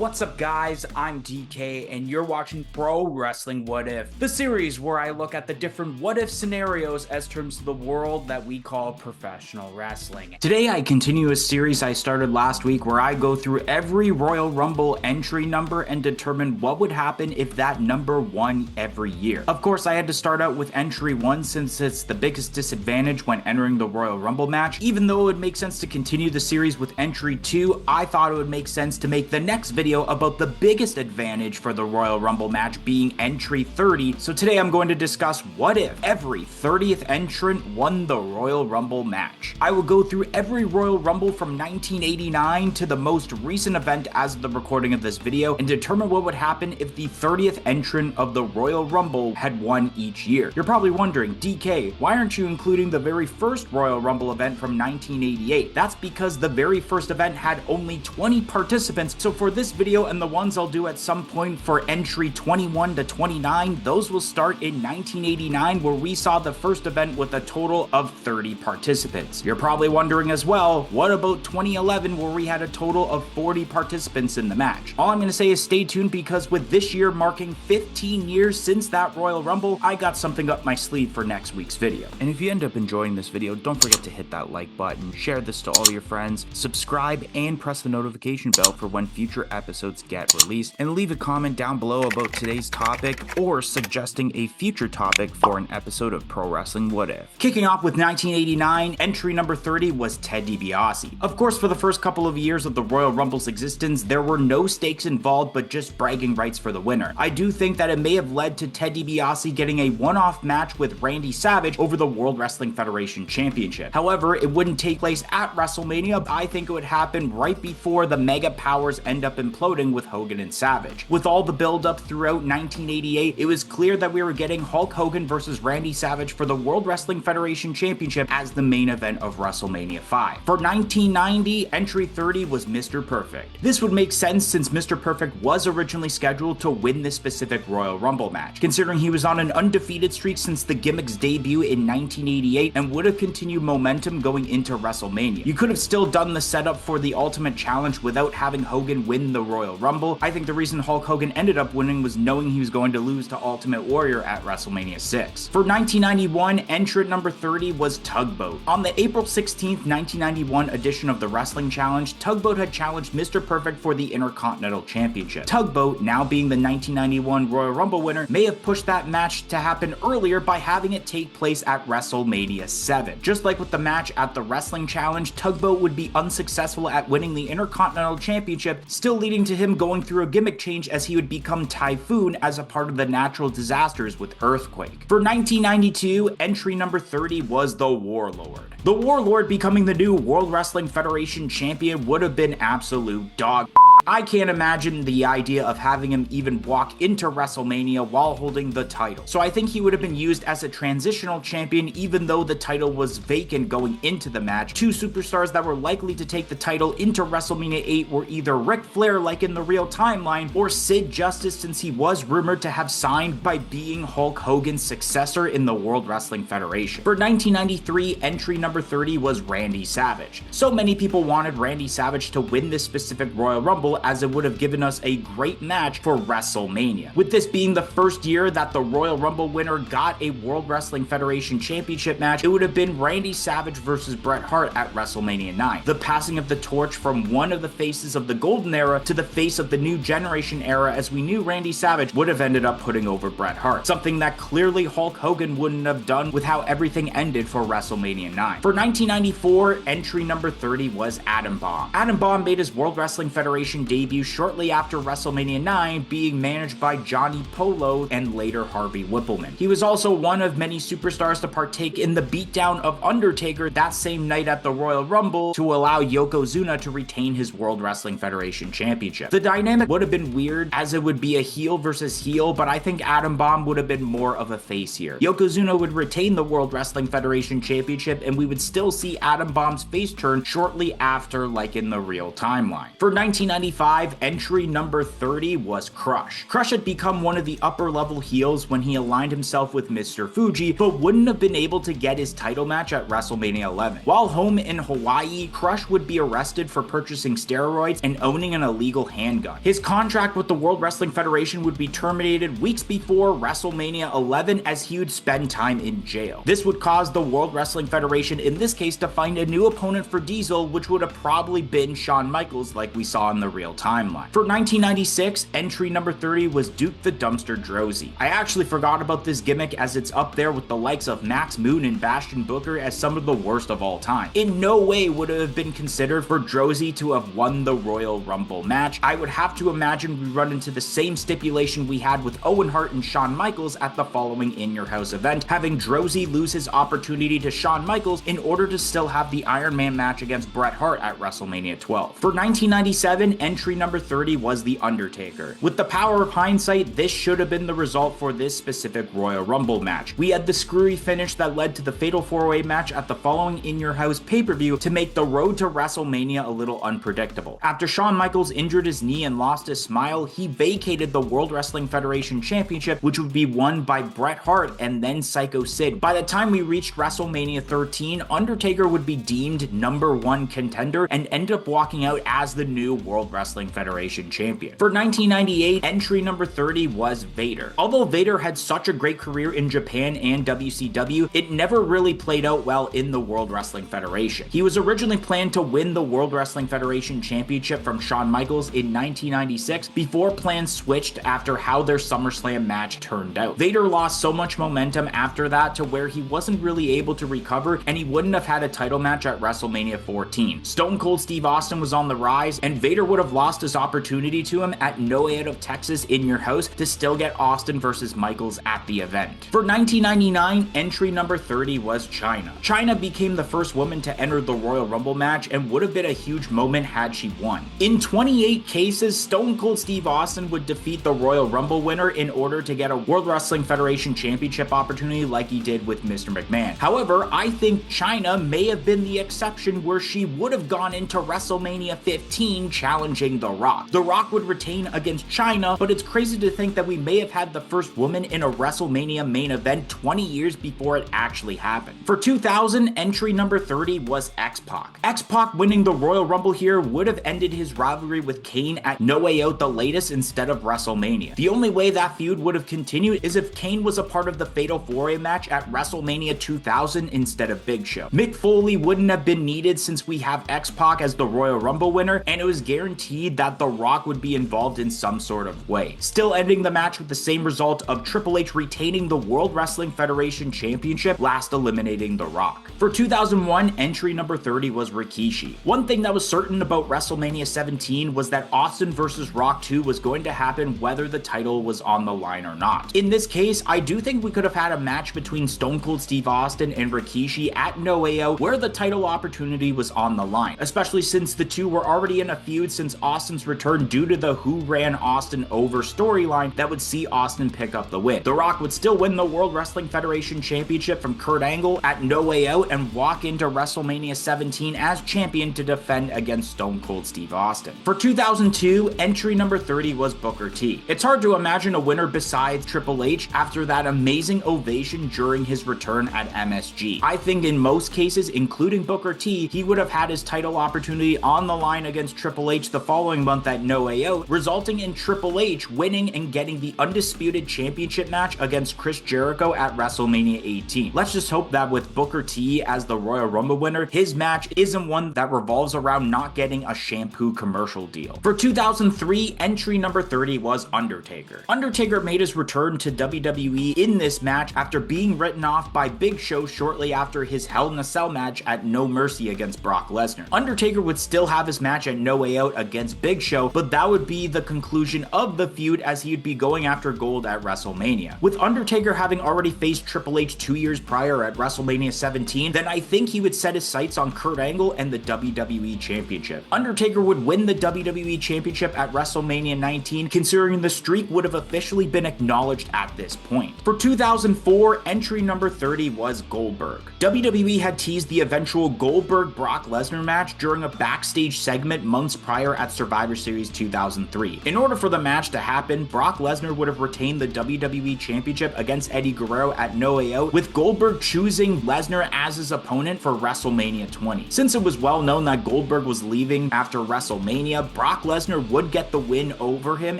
What's up, guys? I'm DK, and you're watching Pro Wrestling What If, the series where I look at the different what if scenarios as terms of the world that we call professional wrestling. Today, I continue a series I started last week where I go through every Royal Rumble entry number and determine what would happen if that number won every year. Of course, I had to start out with entry 1 since it's the biggest disadvantage when entering the Royal Rumble match. Even though it would make sense to continue the series with entry 2, I thought it would make sense to make the next video about the biggest advantage for the Royal Rumble match being entry 30. So today I'm going to discuss what if every 30th entrant won the Royal Rumble match. I will go through every Royal Rumble from 1989 to the most recent event as of the recording of this video and determine what would happen if the 30th entrant of the Royal Rumble had won each year. You're probably wondering, DK, why aren't you including the very first Royal Rumble event from 1988? That's because the very first event had only 20 participants, so for this video and the ones I'll do at some point for entry 21 to 29, those will start in 1989 where we saw the first event with a total of 30 participants. You're probably wondering as well, what about 2011 where we had a total of 40 participants in the match? All I'm going to say is stay tuned because with this year marking 15 years since that Royal Rumble, I got something up my sleeve for next week's video. And if you end up enjoying this video, don't forget to hit that like button, share this to all your friends, subscribe, and press the notification bell for when future episodes get released, and leave a comment down below about today's topic or suggesting a future topic for an episode of Pro Wrestling What If. Kicking off with 1989, entry number 30 was Ted DiBiase. Of course, for the first couple of years of the Royal Rumble's existence, there were no stakes involved but just bragging rights for the winner. I do think that it may have led to Ted DiBiase getting a one-off match with Randy Savage over the World Wrestling Federation Championship. However, it wouldn't take place at WrestleMania. I think it would happen right before the mega powers end up imploding with Hogan and Savage. With all the build-up throughout 1988, it was clear that we were getting Hulk Hogan versus Randy Savage for the World Wrestling Federation Championship as the main event of WrestleMania 5. For 1990, entry 30 was Mr. Perfect. This would make sense since Mr. Perfect was originally scheduled to win this specific Royal Rumble match, considering he was on an undefeated streak since the gimmick's debut in 1988 and would have continued momentum going into WrestleMania. You could have still done the setup for the Ultimate Challenge without having Hogan win the Royal Rumble. I think the reason Hulk Hogan ended up winning was knowing he was going to lose to Ultimate Warrior at WrestleMania 6. For 1991, entrant number 30 was Tugboat. On the April 16th, 1991 edition of the Wrestling Challenge, Tugboat had challenged Mr. Perfect for the Intercontinental Championship. Tugboat, now being the 1991 Royal Rumble winner, may have pushed that match to happen earlier by having it take place at WrestleMania 7. Just like with the match at the Wrestling Challenge, Tugboat would be unsuccessful at winning the Intercontinental Championship, still leading to him going through a gimmick change as he would become Typhoon as a part of the natural disasters with Earthquake. For 1992, entry number 30 was the Warlord. The Warlord becoming the new World Wrestling Federation champion would have been absolute dog. I can't imagine the idea of having him even walk into WrestleMania while holding the title. So I think he would have been used as a transitional champion even though the title was vacant going into the match. Two superstars that were likely to take the title into WrestleMania 8 were either Ric Flair like in the real timeline or Sid Justice since he was rumored to have signed by being Hulk Hogan's successor in the World Wrestling Federation. For 1993, entry number 30 was Randy Savage. So many people wanted Randy Savage to win this specific Royal Rumble as it would have given us a great match for WrestleMania. With this being the first year that the Royal Rumble winner got a World Wrestling Federation Championship match, it would have been Randy Savage versus Bret Hart at WrestleMania 9. The passing of the torch from one of the faces of the Golden Era to the face of the New Generation Era, as we knew Randy Savage would have ended up putting over Bret Hart, something that clearly Hulk Hogan wouldn't have done with how everything ended for WrestleMania 9. For 1994, entry number 30 was Adam Bomb. Adam Bomb made his World Wrestling Federation debut shortly after WrestleMania 9, being managed by Johnny Polo and later Harvey Whippleman. He was also one of many superstars to partake in the beatdown of Undertaker that same night at the Royal Rumble to allow Yokozuna to retain his World Wrestling Federation Championship. The dynamic would have been weird as it would be a heel versus heel, but I think Adam Bomb would have been more of a face here. Yokozuna would retain the World Wrestling Federation Championship and we would still see Adam Bomb's face turn shortly after like in the real timeline. For 1995, 1995, entry number 30 was Crush. Crush had become one of the upper-level heels when he aligned himself with Mr. Fuji, but wouldn't have been able to get his title match at WrestleMania 11. While home in Hawaii, Crush would be arrested for purchasing steroids and owning an illegal handgun. His contract with the World Wrestling Federation would be terminated weeks before WrestleMania 11 as he would spend time in jail. This would cause the World Wrestling Federation, in this case, to find a new opponent for Diesel, which would have probably been Shawn Michaels like we saw in the real timeline. For 1996, entry number 30 was Duke the Dumpster Droese. I actually forgot about this gimmick as it's up there with the likes of Max Moon and Bastion Booker as some of the worst of all time. In no way would it have been considered for Droese to have won the Royal Rumble match. I would have to imagine we run into the same stipulation we had with Owen Hart and Shawn Michaels at the following In Your House event, having Droese lose his opportunity to Shawn Michaels in order to still have the Iron Man match against Bret Hart at WrestleMania 12. For 1997, entry number 30 was The Undertaker. With the power of hindsight, this should have been the result for this specific Royal Rumble match. We had the screwy finish that led to the Fatal 4-Way match at the following In Your House pay-per-view to make the road to WrestleMania a little unpredictable. After Shawn Michaels injured his knee and lost his smile, he vacated the World Wrestling Federation Championship, which would be won by Bret Hart and then Psycho Sid. By the time we reached WrestleMania 13, Undertaker would be deemed #1 contender and end up walking out as the new World Wrestling Federation champion. For 1998, entry number 30 was Vader. Although Vader had such a great career in Japan and WCW, it never really played out well in the World Wrestling Federation. He was originally planned to win the World Wrestling Federation Championship from Shawn Michaels in 1996 before plans switched after how their SummerSlam match turned out. Vader lost so much momentum after that to where he wasn't really able to recover, and he wouldn't have had a title match at WrestleMania 14. Stone Cold Steve Austin was on the rise, and Vader would have lost his opportunity to him at No Way Out of Texas In Your House to still get Austin versus Michaels at the event. For 1999, entry number 30 was Chyna. Chyna became the first woman to enter the Royal Rumble match and would have been a huge moment had she won. In 28 cases, Stone Cold Steve Austin would defeat the Royal Rumble winner in order to get a World Wrestling Federation Championship opportunity like he did with Mr. McMahon. However, I think Chyna may have been the exception where she would have gone into WrestleMania 15 challenging The Rock. The Rock would retain against Chyna, but it's crazy to think that we may have had the first woman in a WrestleMania main event 20 years before it actually happened. For 2000, entry number 30 was X-Pac. X-Pac winning the Royal Rumble here would have ended his rivalry with Kane at No Way Out the latest instead of WrestleMania. The only way that feud would have continued is if Kane was a part of the Fatal 4-Way match at WrestleMania 2000 instead of Big Show. Mick Foley wouldn't have been needed since we have X-Pac as the Royal Rumble winner, and it was guaranteed that The Rock would be involved in some sort of way. Still ending the match with the same result of Triple H retaining the World Wrestling Federation Championship, last eliminating The Rock. For 2001, entry number 30 was Rikishi. One thing that was certain about WrestleMania 17 was that Austin vs. Rock 2 was going to happen whether the title was on the line or not. In this case, I do think we could have had a match between Stone Cold Steve Austin and Rikishi at No Way Out where the title opportunity was on the line, especially since the two were already in a feud since Austin's return due to the Who Ran Austin Over storyline that would see Austin pick up the win. The Rock would still win the World Wrestling Federation Championship from Kurt Angle at No Way Out and walk into WrestleMania 17 as champion to defend against Stone Cold Steve Austin. For 2002, entry number 30 was Booker T. It's hard to imagine a winner besides Triple H after that amazing ovation during his return at MSG. I think in most cases, including Booker T, he would have had his title opportunity on the line against Triple H the following month at No Way Out, resulting in Triple H winning and getting the undisputed championship match against Chris Jericho at WrestleMania 18. Let's just hope that with Booker T as the Royal Rumble winner, his match isn't one that revolves around not getting a shampoo commercial deal. For 2003, entry number 30 was Undertaker. Undertaker made his return to WWE in this match after being written off by Big Show shortly after his Hell in a Cell match at No Mercy against Brock Lesnar. Undertaker would still have his match at No Way Out against Big Show, but that would be the conclusion of the feud as he would be going after gold at WrestleMania. With Undertaker having already faced Triple H 2 years prior at WrestleMania 17, then I think he would set his sights on Kurt Angle and the WWE Championship. Undertaker would win the WWE Championship at WrestleMania 19, considering the streak would have officially been acknowledged at this point. For 2004, entry number 30 was Goldberg. WWE had teased the eventual Goldberg-Brock Lesnar match during a backstage segment months prior at Survivor Series 2003. In order for the match to happen, Brock Lesnar would have retained the WWE Championship against Eddie Guerrero at No Way Out, with Goldberg choosing Lesnar as his opponent for WrestleMania 20. Since it was well known that Goldberg was leaving after WrestleMania, Brock Lesnar would get the win over him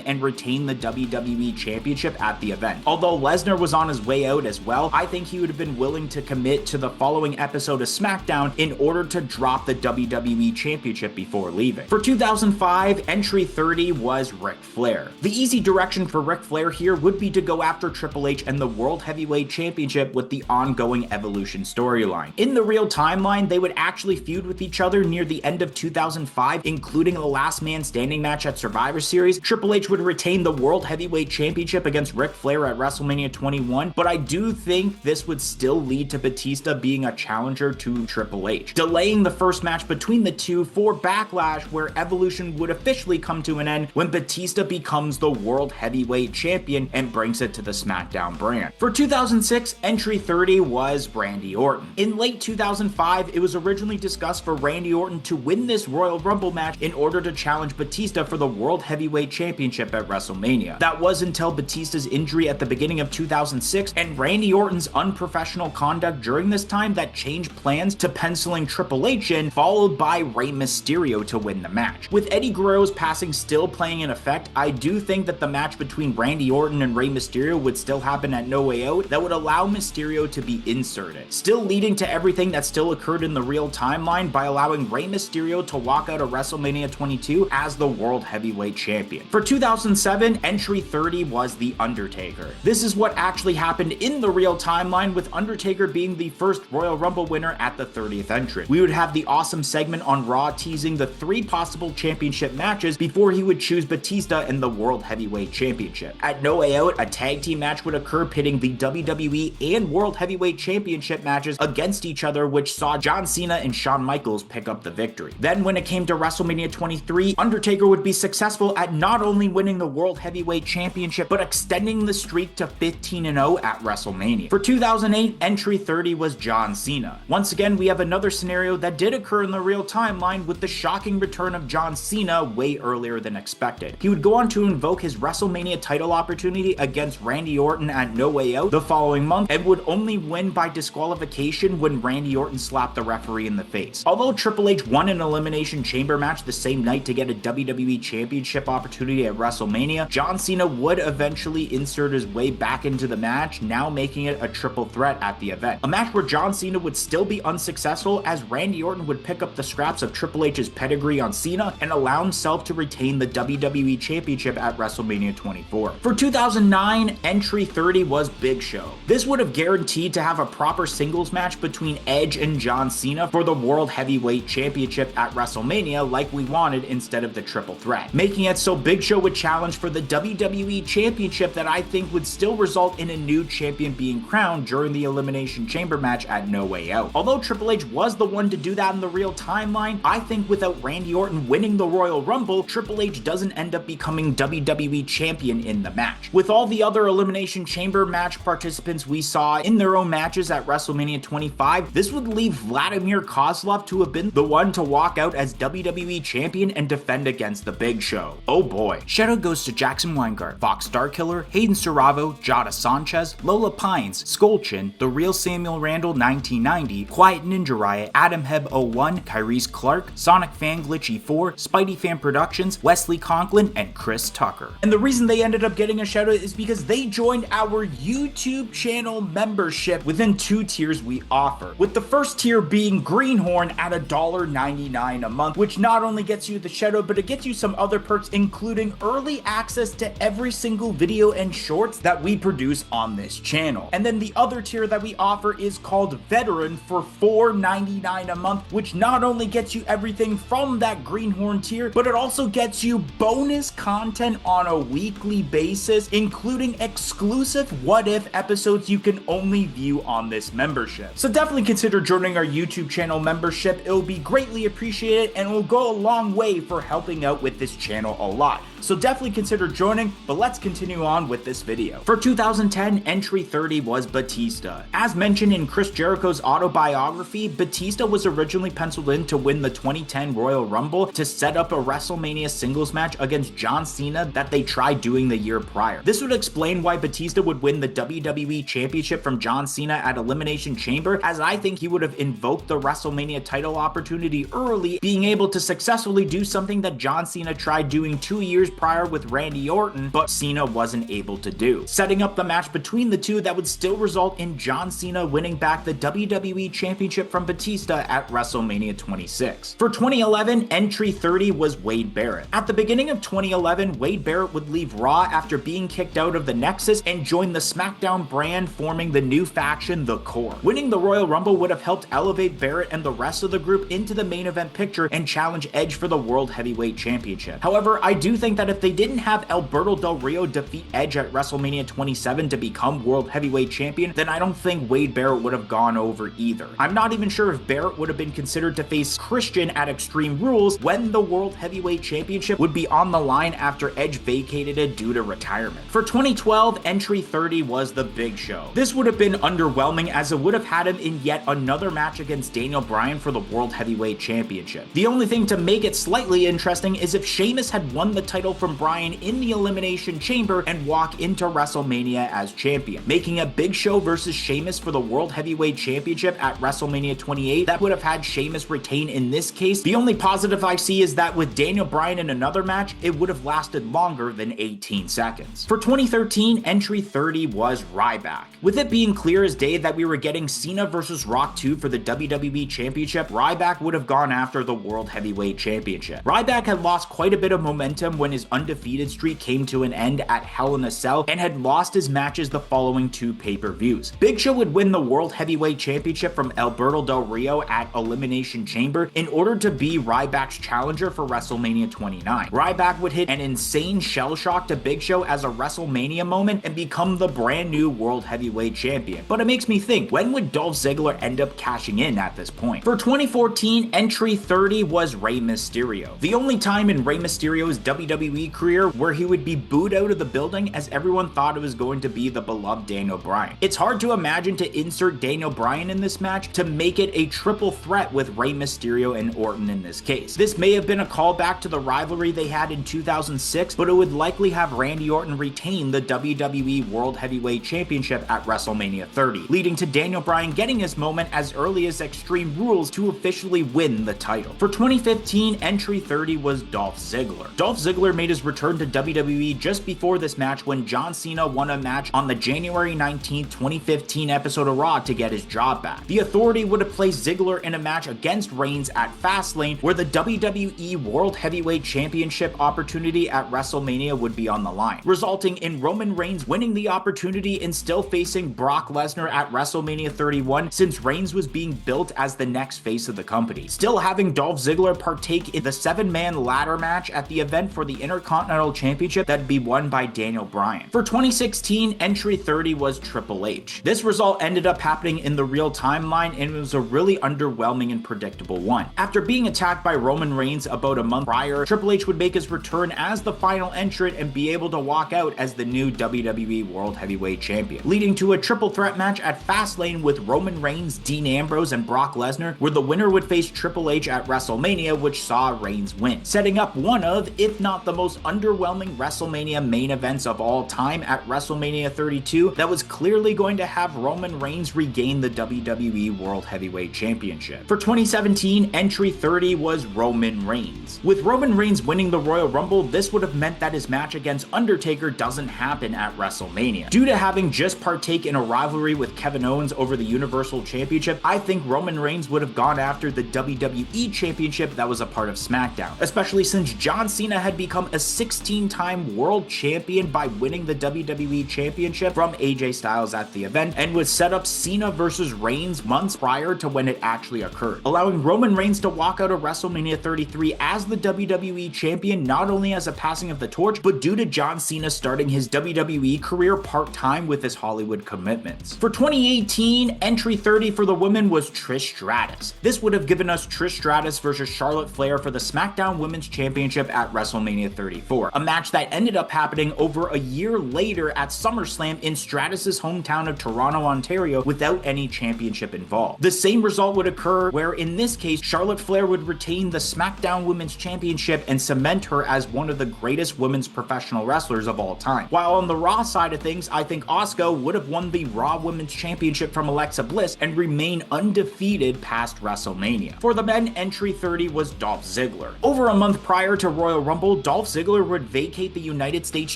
and retain the WWE Championship at the event. Although Lesnar was on his way out as well, I think he would have been willing to commit to the following episode of SmackDown in order to drop the WWE Championship before leaving. For 2005, entry 30 was Ric Flair. The easy direction for Ric Flair here would be to go after Triple H and the World Heavyweight Championship with the ongoing Evolution storyline. In the real timeline, they would actually feud with each other near the end of 2005, including a last man standing match at Survivor Series. Triple H would retain the World Heavyweight Championship against Ric Flair at WrestleMania 21, but I do think this would still lead to Batista being a challenger to Triple H, delaying the first match between the two for Backlash, where Evolution would officially come to an end when Batista becomes the World Heavyweight Champion and brings it to the SmackDown brand. For 2006, entry 30 was Randy Orton. In late 2005, it was originally discussed for Randy Orton to win this Royal Rumble match in order to challenge Batista for the World Heavyweight Championship at WrestleMania. That was until Batista's injury at the beginning of 2006 and Randy Orton's unprofessional conduct during this time that changed plans to penciling Triple H in, followed by Rey Mysterio to win the match. With Eddie Guerrero's passing still playing in effect, I do think that the match between Randy Orton and Rey Mysterio would still happen at No Way Out that would allow Mysterio to be inserted, still leading to everything that still occurred in the real timeline by allowing Rey Mysterio to walk out of WrestleMania 22 as the World Heavyweight Champion. For 2007, entry 30 was The Undertaker. This is what actually happened in the real timeline, with Undertaker being the first Royal Rumble winner at the 30th Entrant. We would have the awesome segment on Raw teasing the 3 possible championship matches before he would choose Batista in the World Heavyweight Championship. At No Way Out, a tag team match would occur pitting the WWE and World Heavyweight Championship matches against each other, which saw John Cena and Shawn Michaels pick up the victory. Then when it came to WrestleMania 23, Undertaker would be successful at not only winning the World Heavyweight Championship, but extending the streak to 15-0 at WrestleMania. For 2008, entry 30 was John Cena. Once again, we have another scenario that did occur in the real timeline, with the shocking return of John Cena way earlier than expected. He would go on to invoke his WrestleMania title opportunity against Randy Orton at No Way Out the following month, and would only win by disqualification when Randy Orton slapped the referee in the face. Although Triple H won an Elimination Chamber match the same night to get a WWE Championship opportunity at WrestleMania, John Cena would eventually insert his way back into the match, now making it a triple threat at the event. A match where John Cena would still be unsuccessful, as Randy Orton would pick up the scraps of Triple H's pedigree on Cena and allow himself to retain the WWE Championship at WrestleMania 24. For 2009, entry 30 was Big Show. This would have guaranteed to have a proper singles match between Edge and John Cena for the World Heavyweight Championship at WrestleMania like we wanted instead of the triple threat, making it so Big Show would challenge for the WWE Championship that I think would still result in a new champion being crowned during the Elimination Chamber match at No Way Out. Although Triple H was the one to do that in the real timeline, I think without Randy Orton winning the Royal Rumble, Triple H doesn't end up becoming WWE Champion in the match. With all the other Elimination Chamber match participants we saw in their own matches at WrestleMania 25, this would leave Vladimir Kozlov to have been the one to walk out as WWE Champion and defend against the Big Show. Oh boy. Shout out goes to Jackson Weingart, Fox Starkiller, Hayden Serravo, Jada Sanchez, Lola Pines, Skolchin, The Real Samuel Randall 1990, Quiet Ninja Riot, Adam Heb 01, Kyrese Clark, Sonic Fan Glitchy 4, Spidey Fan Productions, Wesley Conklin, and Chris Tucker. And the reason they ended up getting a shout out is because they joined our YouTube channel membership within 2 tiers we offer, with the first tier being Greenhorn at $1.99 a month, which not only gets you the shout out, but it gets you some other perks, including early access to every single video and shorts that we produce on this channel. And then the other tier that we offer is called Veteran for $4.99 a month, which not only gets you everything from that Greenhorn tier, but it also gets you bonus content on a weekly basis, including exclusive What If episodes you can only view on this membership. So definitely consider joining our YouTube channel membership. It will be greatly appreciated and will go a long way for helping out with this channel a lot. so definitely consider joining, but let's continue on with this video. For 2010, entry 30 was Batista. As mentioned in Chris Jericho's autobiography, Batista was originally penciled in to win the 2010 Royal Rumble to set up a WrestleMania singles match against John Cena that they tried doing the year prior. This would explain why Batista would win the WWE Championship from John Cena at Elimination Chamber, as I think he would have invoked the WrestleMania title opportunity early, being able to successfully do something that John Cena tried doing 2 years prior with Randy Orton, but Cena wasn't able to do. Setting up the match between the two that would still result in John Cena winning back the WWE Championship from Batista at WrestleMania 26. For 2011, entry 30 was Wade Barrett. At the beginning of 2011, Wade Barrett would leave Raw after being kicked out of the Nexus and join the SmackDown brand, forming the new faction, The Core. Winning the Royal Rumble would have helped elevate Barrett and the rest of the group into the main event picture and challenge Edge for the World Heavyweight Championship. However, I do think that if they didn't have Alberto Del Rio defeat Edge at WrestleMania 27 to become World Heavyweight Champion, then I don't think Wade Barrett would have gone over either. I'm not even sure if Barrett would have been considered to face Christian at Extreme Rules when the World Heavyweight Championship would be on the line after Edge vacated it due to retirement. For 2012, entry 30 was The Big Show. This would have been underwhelming as it would have had him in yet another match against Daniel Bryan for the World Heavyweight Championship. The only thing to make it slightly interesting is if Sheamus had won the title from Bryan in the Elimination Chamber and walk into WrestleMania as champion, making a Big Show versus Sheamus for the World Heavyweight Championship at WrestleMania 28 that would have had Sheamus retain in this case. The only positive I see is that with Daniel Bryan in another match, it would have lasted longer than 18 seconds. For 2013, entry 30 was Ryback. With it being clear as day that we were getting Cena versus Rock 2 for the WWE Championship, Ryback would have gone after the World Heavyweight Championship. Ryback had lost quite a bit of momentum when his undefeated streak came to an end at Hell in a Cell and had lost his matches the following 2 pay-per-views. Big Show would win the World Heavyweight Championship from Alberto Del Rio at Elimination Chamber in order to be Ryback's challenger for WrestleMania 29. Ryback would hit an insane shell shock to Big Show as a WrestleMania moment and become the brand new World Heavyweight Champion. But it makes me think, when would Dolph Ziggler end up cashing in at this point? For 2014, entry 30 was Rey Mysterio. The only time in Rey Mysterio's WWE career where he would be booed out of the building as everyone thought it was going to be the beloved Daniel Bryan. It's hard to imagine to insert Daniel Bryan in this match to make it a triple threat with Rey Mysterio and Orton in this case. This may have been a callback to the rivalry they had in 2006, but it would likely have Randy Orton retain the WWE World Heavyweight Championship at WrestleMania 30, leading to Daniel Bryan getting his moment as early as Extreme Rules to officially win the title. For 2015, entry 30 was Dolph Ziggler. Dolph Ziggler made his return to WWE just before this match when John Cena won a match on the January 19, 2015 episode of Raw to get his job back. The Authority would have placed Ziggler in a match against Reigns at Fastlane, where the WWE World Heavyweight Championship opportunity at WrestleMania would be on the line, resulting in Roman Reigns winning the opportunity and still facing Brock Lesnar at WrestleMania 31, since Reigns was being built as the next face of the company. Still having Dolph Ziggler partake in the 7-man ladder match at the event for the Intercontinental Championship that'd be won by Daniel Bryan. For 2016, entry 30 was Triple H. This result ended up happening in the real timeline and it was a really underwhelming and predictable one. After being attacked by Roman Reigns about a month prior, Triple H would make his return as the final entrant and be able to walk out as the new WWE World Heavyweight Champion, leading to a triple threat match at Fastlane with Roman Reigns, Dean Ambrose, and Brock Lesnar, where the winner would face Triple H at WrestleMania, which saw Reigns win, setting up one of, if not the most underwhelming WrestleMania main events of all time at WrestleMania 32 that was clearly going to have Roman Reigns regain the WWE World Heavyweight Championship. For 2017, entry 30 was Roman Reigns. With Roman Reigns winning the Royal Rumble, this would have meant that his match against Undertaker doesn't happen at WrestleMania. Due to having just partake in a rivalry with Kevin Owens over the Universal Championship, I think Roman Reigns would have gone after the WWE Championship that was a part of SmackDown, especially since John Cena had become a 16-time world champion by winning the WWE Championship from AJ Styles at the event, and would set up Cena versus Reigns months prior to when it actually occurred, allowing Roman Reigns to walk out of WrestleMania 33 as the WWE Champion, not only as a passing of the torch, but due to John Cena starting his WWE career part-time with his Hollywood commitments. For 2018, entry 30 for the women was Trish Stratus. This would have given us Trish Stratus versus Charlotte Flair for the SmackDown Women's Championship at WrestleMania 34, a match that ended up happening over a year later at SummerSlam in Stratus's hometown of Toronto, Ontario, without any championship involved. The same result would occur where, in this case, Charlotte Flair would retain the SmackDown Women's Championship and cement her as one of the greatest women's professional wrestlers of all time. While on the Raw side of things, I think Asuka would have won the Raw Women's Championship from Alexa Bliss and remain undefeated past WrestleMania. For the men, entry 30 was Dolph Ziggler. Over a month prior to Royal Rumble, Dolph Ziggler would vacate the United States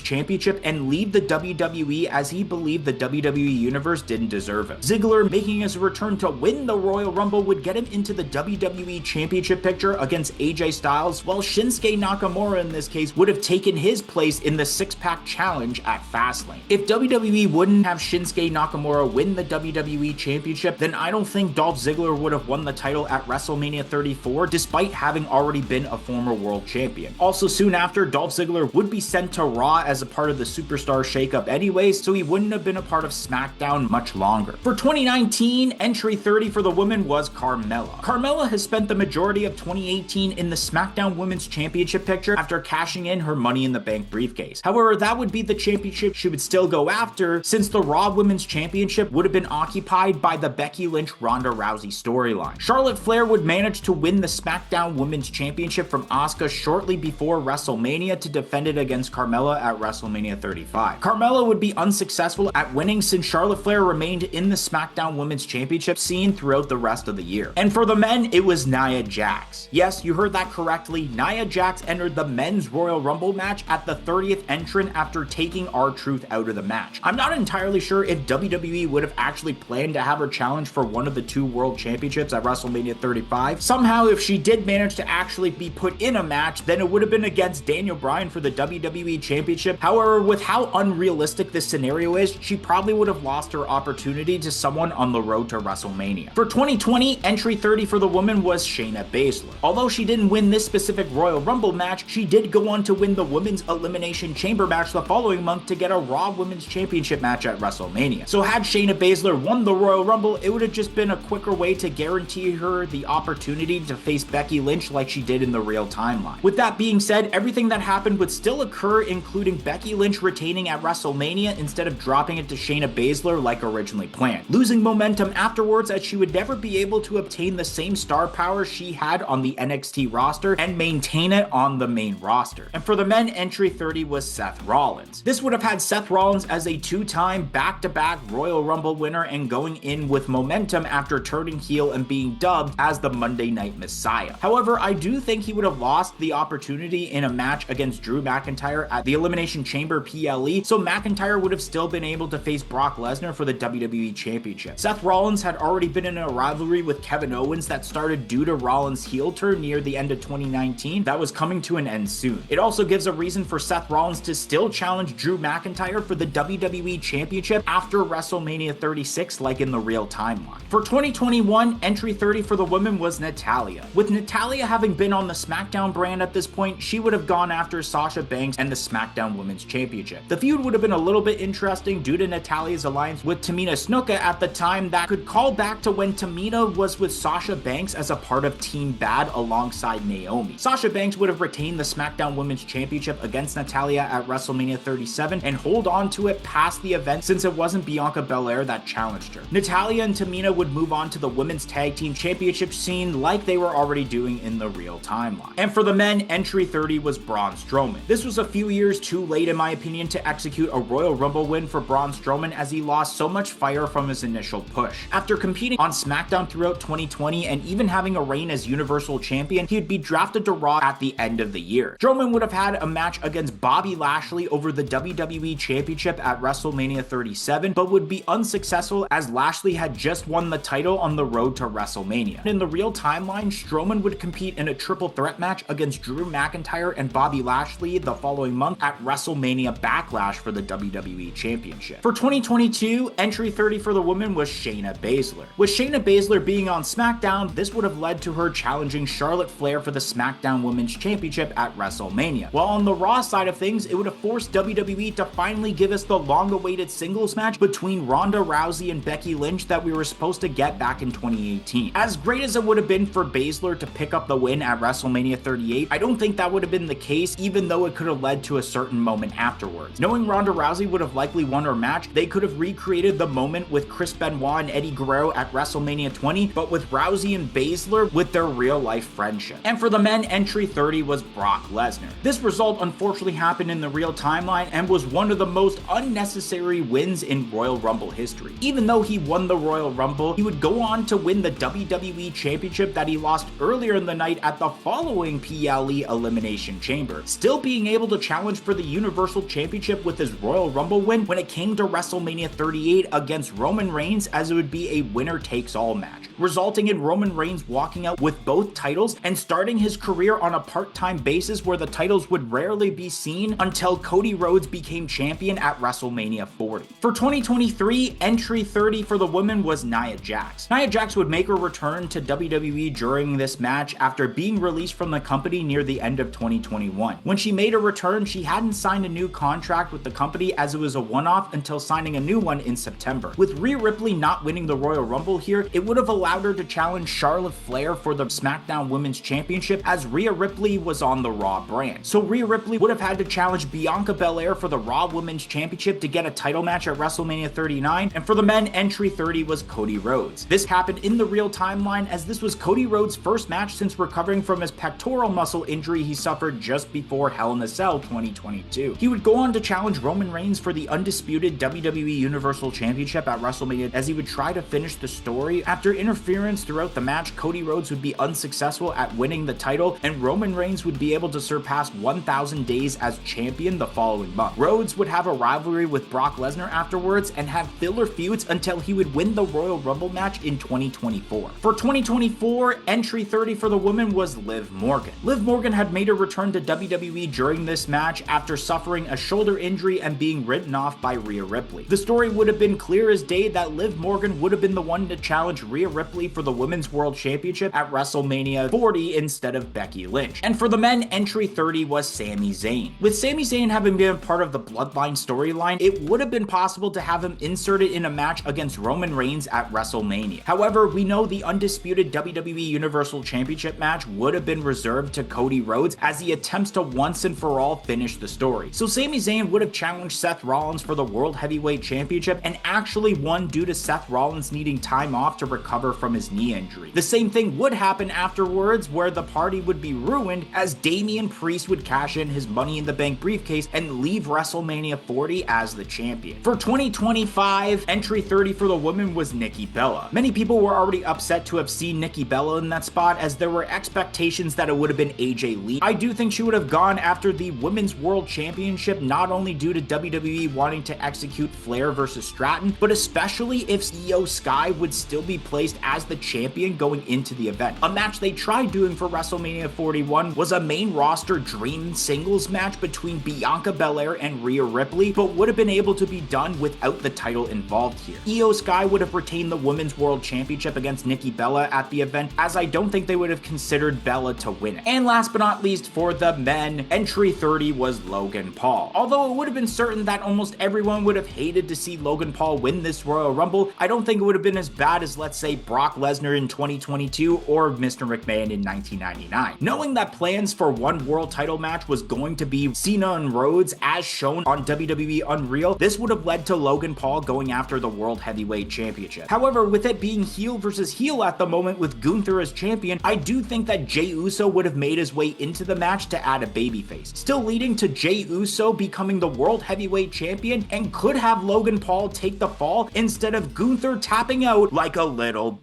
Championship and leave the WWE as he believed the WWE Universe didn't deserve him. Ziggler, making his return to win the Royal Rumble, would get him into the WWE Championship picture against AJ Styles, while Shinsuke Nakamura in this case would have taken his place in the six-pack challenge at Fastlane. If WWE wouldn't have Shinsuke Nakamura win the WWE Championship, then I don't think Dolph Ziggler would have won the title at WrestleMania 34, despite having already been a former world champion. Also, soon after, Dolph Ziggler would be sent to Raw as a part of the Superstar shakeup anyways, so he wouldn't have been a part of SmackDown much longer. For 2019, entry 30 for the women was Carmella. Carmella has spent the majority of 2018 in the SmackDown Women's Championship picture after cashing in her Money in the Bank briefcase. However, that would be the championship she would still go after, since the Raw Women's Championship would have been occupied by the Becky Lynch-Ronda Rousey storyline. Charlotte Flair would manage to win the SmackDown Women's Championship from Asuka shortly before WrestleMania to defend it against Carmella at WrestleMania 35. Carmella would be unsuccessful at winning since Charlotte Flair remained in the SmackDown Women's Championship scene throughout the rest of the year. And for the men, it was Nia Jax. Yes, you heard that correctly. Nia Jax entered the men's Royal Rumble match at the 30th Entrant after taking R-Truth out of the match. I'm not entirely sure if WWE would have actually planned to have her challenge for one of the two world championships at WrestleMania 35. Somehow, if she did manage to actually be put in a match, then it would have been against Daniel Bryan for the WWE Championship. However, with how unrealistic this scenario is, she probably would have lost her opportunity to someone on the road to WrestleMania. For 2020, entry 30 for the woman was Shayna Baszler. Although she didn't win this specific Royal Rumble match, she did go on to win the Women's Elimination Chamber match the following month to get a Raw Women's Championship match at WrestleMania. So had Shayna Baszler won the Royal Rumble, it would have just been a quicker way to guarantee her the opportunity to face Becky Lynch like she did in the real timeline. With that being said, everything that happened would still occur, including Becky Lynch retaining at WrestleMania instead of dropping it to Shayna Baszler like originally planned, losing momentum afterwards as she would never be able to obtain the same star power she had on the NXT roster and maintain it on the main roster. And for the men, entry 30 was Seth Rollins. This would have had Seth Rollins as a two-time back-to-back Royal Rumble winner and going in with momentum after turning heel and being dubbed as the Monday Night Messiah. However, I do think he would have lost the opportunity in a match against Drew McIntyre at the Elimination Chamber PLE, so McIntyre would have still been able to face Brock Lesnar for the WWE Championship. Seth Rollins had already been in a rivalry with Kevin Owens that started due to Rollins' heel turn near the end of 2019 that was coming to an end soon. It also gives a reason for Seth Rollins to still challenge Drew McIntyre for the WWE Championship after WrestleMania 36 like in the real timeline. For 2021, entry 30 for the women was Natalya. With Natalya having been on the SmackDown brand at this point, she would have gone after Sasha Banks and the SmackDown Women's Championship. The feud would have been a little bit interesting due to Natalya's alliance with Tamina Snuka at the time that could call back to when Tamina was with Sasha Banks as a part of Team Bad alongside Naomi. Sasha Banks would have retained the SmackDown Women's Championship against Natalya at WrestleMania 37 and hold on to it past the event since it wasn't Bianca Belair that challenged her. Natalya and Tamina would move on to the Women's Tag Team Championship scene like they were already doing in the real timeline. And for the men, entry 30 was Braun Strowman. This was a few years too late in my opinion to execute a Royal Rumble win for Braun Strowman as he lost so much fire from his initial push. After competing on SmackDown throughout 2020 and even having a reign as Universal Champion, he'd be drafted to Raw at the end of the year. Strowman would have had a match against Bobby Lashley over the WWE Championship at WrestleMania 37, but would be unsuccessful as Lashley had just won the title on the road to WrestleMania. In the real timeline, Strowman would compete in a triple threat match against Drew McIntyre and Bobby Lashley the following month at WrestleMania Backlash for the WWE Championship. For 2022, entry 30 for the woman was Shayna Baszler. With Shayna Baszler being on SmackDown, this would have led to her challenging Charlotte Flair for the SmackDown Women's Championship at WrestleMania. While on the Raw side of things, it would have forced WWE to finally give us the long-awaited singles match between Ronda Rousey and Becky Lynch that we were supposed to get back in 2018. As great as it would have been for Baszler to pick up the win at WrestleMania 38, I don't think that would have been the case, even though it could have led to a certain moment afterwards. Knowing Ronda Rousey would have likely won her match, they could have recreated the moment with Chris Benoit and Eddie Guerrero at WrestleMania 20, but with Rousey and Baszler with their real-life friendship. And for the men, entry 30 was Brock Lesnar. This result unfortunately happened in the real timeline and was one of the most unnecessary wins in Royal Rumble history. Even though he won the Royal Rumble, he would go on to win the WWE Championship that he lost earlier in the night at the following PLE Elimination Chamber, still being able to challenge for the Universal Championship with his Royal Rumble win when it came to WrestleMania 38 against Roman Reigns, as it would be a winner-takes-all match, resulting in Roman Reigns walking out with both titles and starting his career on a part-time basis where the titles would rarely be seen until Cody Rhodes became champion at WrestleMania 40. For 2023, entry 30 for the women was Nia Jax. Nia Jax would make her return to WWE during this match after being released from the company near the end of 2021. When she made her return, she hadn't signed a new contract with the company as it was a one-off until signing a new one in September. With Rhea Ripley not winning the Royal Rumble here, it would have allowed her to challenge Charlotte Flair for the SmackDown Women's Championship as Rhea Ripley was on the Raw brand. So Rhea Ripley would have had to challenge Bianca Belair for the Raw Women's Championship to get a title match at WrestleMania 39, and for the men, entry 30 was Cody Rhodes. This happened in the real timeline as this was Cody Rhodes' first match since recovering from his pectoral muscle injury he suffered just before Hell in a Cell 2022. He would go on to challenge Roman Reigns for the undisputed WWE Universal Championship at WrestleMania as he would try to finish the story. After interference throughout the match, Cody Rhodes would be unsuccessful at winning the title, and Roman Reigns would be able to surpass 1,000 days as champion the following month. Rhodes would have a rivalry with Brock Lesnar afterwards and have filler feuds until he would win the Royal Rumble match in 2024. For 2024, entry 30 for the women was Liv Morgan. Liv Morgan had made a return to WWE during this match after suffering a shoulder injury and being written off by Rhea Ripley. The story would have been clear as day that Liv Morgan would have been the one to challenge Rhea Ripley for the Women's World Championship at WrestleMania 40 instead of Becky Lynch. And for the men, entry 30 was Sami Zayn. With Sami Zayn having been a part of the Bloodline storyline, it would have been possible to have him inserted in a match against Roman Reigns at WrestleMania. However, we know the undisputed WWE Universal Championship match would have been reserved to Cody Rhodes as he attempts to once and for all finish the story. So Sami Zayn would have challenged Seth Rollins for the World Heavyweight Championship and actually won due to Seth Rollins needing time off to recover from his knee injury. The same thing would happen afterwards where the party would be ruined as Damian Priest would cash in his Money in the Bank briefcase and leave WrestleMania 40 as the champion. For 2025, entry 30 for the women was Nikki Bella. Many people were already upset to have seen Nikki Bella in that spot as there were expectations that it would have been AJ Lee. I do think she would have gone after the Women's World Championship, not only due to WWE wanting to execute Flair versus Stratton, but especially if Io Sky would still be placed as the champion going into the event. A match they tried doing for WrestleMania 41 was a main roster dream singles match between Bianca Belair and Rhea Ripley, but would have been able to be done without the title involved here. Io Sky would have retained the Women's World Championship against Nikki Bella at the event, as I don't think they would have considered Bella to win it. And last but not least, for the men, entry 30 was Logan Paul. Although it would have been certain that almost everyone would have hated to see Logan Paul win this Royal Rumble, I don't think it would have been as bad as, let's say, Brock Lesnar in 2022 or Mr. McMahon in 1999. Knowing that plans for one world title match was going to be Cena and Rhodes as shown on WWE Unreal, this would have led to Logan Paul going after the World Heavyweight Championship. However, with it being heel versus heel at the moment with Gunther as champion, I do think that Jey Uso would have made his way into the match to add a babyface, still leading to Jey Uso becoming the World Heavyweight Champion and could have Logan Paul take the fall instead of Gunther tapping out like a little